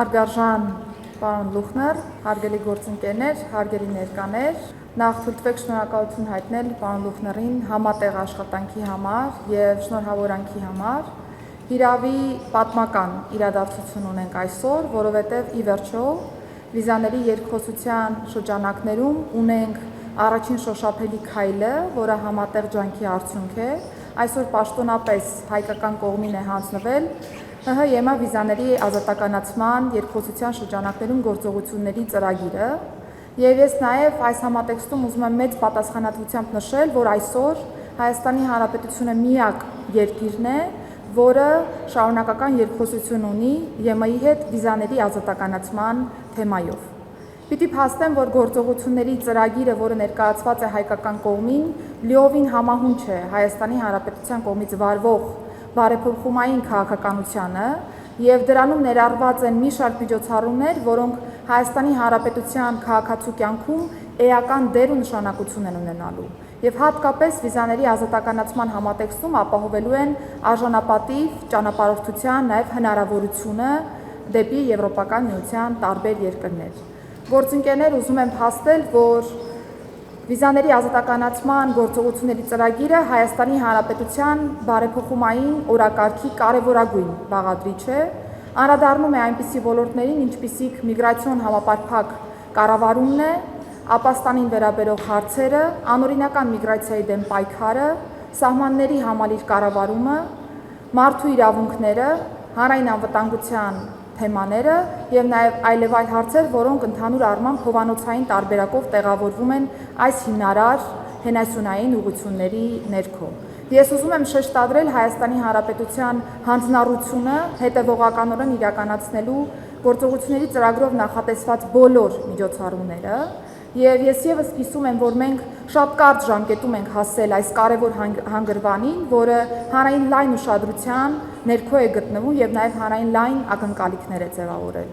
Հարգարժան պարոն Լուխներ, հարգելի գործընկերներ, հարգելի ներկաներ, նախ թույլտվեք շնորհակալություն հայտնել պարոն Լուխներին համատեղ աշխատանքի համար եւ շնորհավորանքի համար։ Հիրավի պատմական իրադարձություն ունենք այսօր, որովհետեւ ի վերջո վիզաների երկխոսության շրջանակներում ունենք առաջին շոշափելի քայլը, որը համատեղ ջանքի արդյունք է։ Այսօր պաշտոնապես հայկական կողմին է հանձնվել ՀՀ վիզաների ազատականացման երկխոսության շրջանակներում գործողությունների ծրագիրը, եւ ես նաեւ այս համատեքստում ուզում եմ մեծ պատասխանատվությամբ նշել, որ այսօր Հայաստանի Հանրապետությունը միակ երկիրն է, որը շարունակական երկխոսություն ունի ԵՄ-ի հետ վիզաների ազատականացման թեմայով։ Պիտի փաստեմ, որ գործողությունների ծրագիրը, որը ներկայացված է հայկական կողմին, լիովին համահունչ է Հայաստանի Հանրապետության կողմից վարվող բարեփոխումային քաղաքականությանը եւ դրանում ներառված են մի շարք միջոցառումներ, որոնք Հայաստանի Հանրապետության քաղաքացու կյանքում էական դեր ու նշանակություն են ունենալու եւ հատկապես վիզաների ազատականացման համատեքստում ապահովելու են արժանապատիվ ճանապարհորդության նաեւ հնարավորությունը դեպի Եվրոպական միության տարբեր երկրներ։ Գործընկերներ, ուզում եմ փաստել, որ վիզաների ազատականացման գործողությունների ծրագիրը Հայաստանի Հանրապետության բարեփոխումային օրակարգի կարևորագույն բաղադրիչ է, անդրադառնում է այնպիսի ոլորտներին, ինչպիսիք միգրացիոն համապարփակ կառավարումն է, ապաստանին վերաբերող հարցերը, անօրինական միգրացիայի դեմ պայքարը, սահմանների համալիր կառավարումը, մարդու իրավունքները, հանրային անվտանգության թեմաները եւ նաեւ այլեւայլ հարցեր, որոնք ընդհանուր առմամբ հովանոցային տարբերակով տեղավորվում են այս հիմնարար հենասյունային ուղղությունների ներքո։ Ես ուզում եմ շեշտադրել Հայաստանի Հանրապետության հանձնառությունը հետևողականորեն իրականացնելու գործողությունների ծրագրով նախատեսված բոլոր միջոցառումները եւ ես եւս կիսում եմ, որ մենք շատ կարճ ժամկետում ենք հասել այս կարևոր հանգրվանին, որը հանրային լայն ուշադրության ներքո է գտնվում եւ նաեւ հանրային լայն ակնկալիքներ է ձևավորել։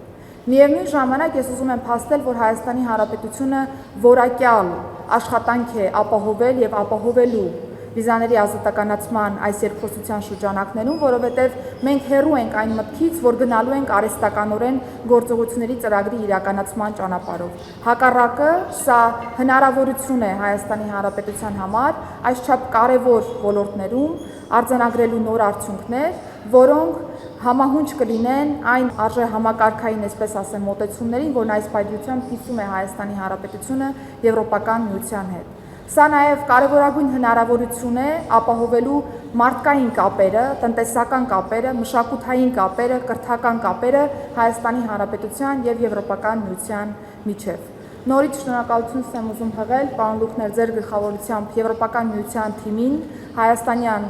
Միևնույն ժամանակ ես ուզում եմ փաստել, որ Հայաստանի Հանրապետությունը որակյալ աշխատանք է ապահովել եւ ապահովելու վիզաների ազատականացման այս երկխոսության շրջանակներում, որովհետև մենք հեռու ենք այն մտքից, որ գնալու ենք արհեստականորեն գործողությունների ծրագրի իրականացման ճանապարհով։ Հակառակը, սա հնարավորություն է Հայաստանի Հանրապետության համար այսչափ կարևոր ոլորտներում արձանագրելու նոր արդյունքներ, որոնք համահունչ կլինեն այն արժեհամակարգային, այսպես ասեմ, մոտեցումներին, որն այս պայծառությամբ կիսում է Հայաստանի Հանրապետությունը Եվրոպական միության հետ։ Սա նաև կարևորագույն հնարավորություն է ապահովելու մարդկային կապերը, տնտեսական կապերը, մշակութային կապերը, կրթական կապերը Հայաստանի Հանրապետության եւ Եվրոպական միության միջև։ Նորից շնորհակալություն եմ ուզում հղել պարոն Լուխներ ձեր գլխավորությամբ Եվրոպական միության թիմին, հայաստանյան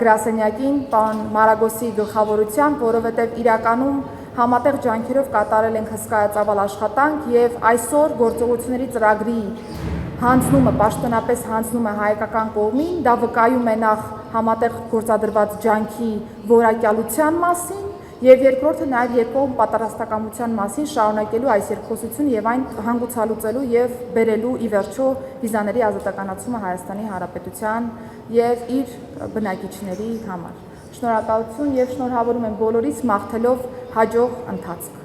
գրասենյակին, պարոն Մարագոսի գլխավորությամբ, որովհետեւ իրականում համատեղ ջանքերով կատարել ենք հսկայածավալ աշխատանք եւ այսօր գործողությունների ծրագրի հանձնումը, պաշտոնապես հանձնումը հայկական կողմին, դա վկայում է նախ համատեղ գործադրված ջանքի որակյալության մասին եւ երկրորդը նաեւ երկկողմ պատրաստակամության մասին շարունակելու այս երկխոսությունը եւ այն հանգուցալուծելու եւ բերելու ի վերջո վիզաների ազատականացումը Հայաստանի Հանրապետության եւ իր բնակիչների համար։ Շնորհակալություն եւ շնորհավորում եմ բոլորիս, մաղթելով հաջող ընթացք։